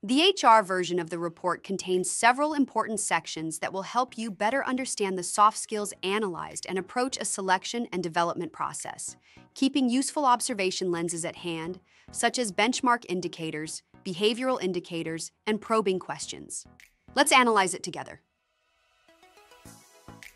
The HR version of the report contains several important sections that will help you better understand the soft skills analyzed and approach a selection and development process, keeping useful observation lenses at hand, such as benchmark indicators, behavioral indicators, and probing questions. Let's analyze it together.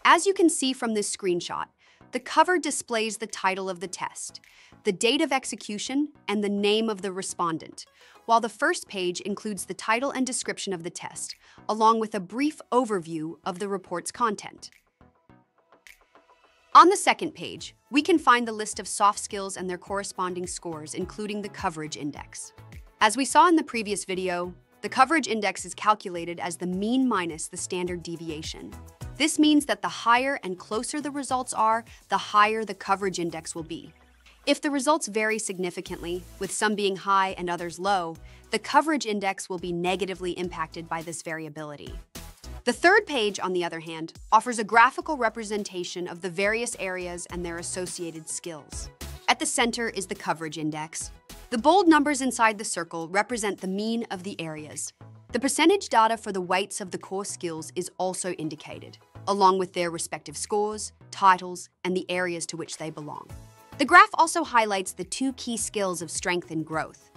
As you can see from this screenshot, the cover displays the title of the test, the date of execution, and the name of the respondent, while the first page includes the title and description of the test, along with a brief overview of the report's content. On the second page, we can find the list of soft skills and their corresponding scores, including the coverage index. As we saw in the previous video, the coverage index is calculated as the mean minus the standard deviation. This means that the higher and closer the results are, the higher the coverage index will be. If the results vary significantly, with some being high and others low, the coverage index will be negatively impacted by this variability. The third page, on the other hand, offers a graphical representation of the various areas and their associated skills. At the center is the coverage index. The bold numbers inside the circle represent the mean of the areas. The percentage data for the weights of the core skills is also indicated, along with their respective scores, titles, and the areas to which they belong. The graph also highlights the two key skills of strength and growth.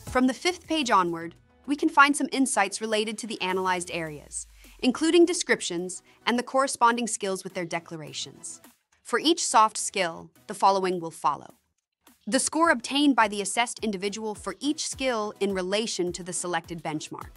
From the fifth page onward, we can find some insights related to the analyzed areas, including descriptions and the corresponding skills with their declarations. For each soft skill, the following will follow: the score obtained by the assessed individual for each skill in relation to the selected benchmark.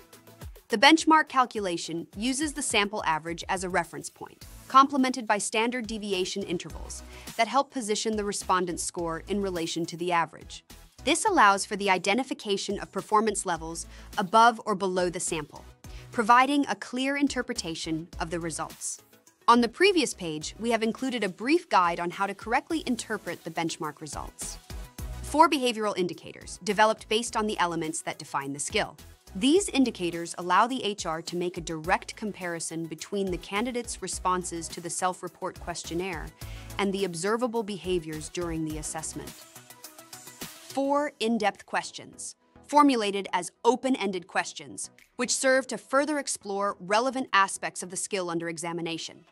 The benchmark calculation uses the sample average as a reference point, complemented by standard deviation intervals that help position the respondent's score in relation to the average. This allows for the identification of performance levels above or below the sample, providing a clear interpretation of the results. On the previous page, we have included a brief guide on how to correctly interpret the benchmark results. 4 behavioral indicators, developed based on the elements that define the skill. These indicators allow the HR to make a direct comparison between the candidate's responses to the self-report questionnaire and the observable behaviors during the assessment. 4 in-depth questions, formulated as open-ended questions, which serve to further explore relevant aspects of the skill under examination.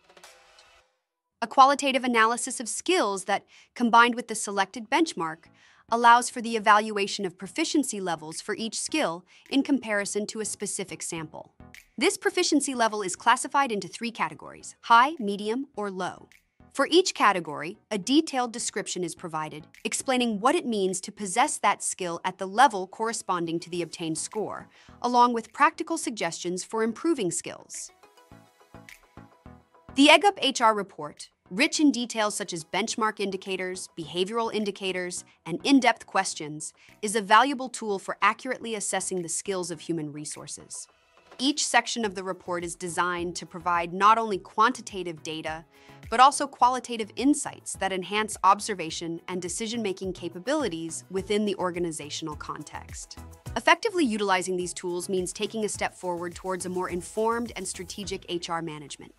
A qualitative analysis of skills that, combined with the selected benchmark, allows for the evaluation of proficiency levels for each skill in comparison to a specific sample. This proficiency level is classified into 3 categories: high, medium, or low. For each category, a detailed description is provided, explaining what it means to possess that skill at the level corresponding to the obtained score, along with practical suggestions for improving skills. The Eggup HR report, rich in details such as benchmark indicators, behavioral indicators, and in-depth questions, is a valuable tool for accurately assessing the skills of human resources. Each section of the report is designed to provide not only quantitative data, but also qualitative insights that enhance observation and decision-making capabilities within the organizational context. Effectively utilizing these tools means taking a step forward towards a more informed and strategic HR management.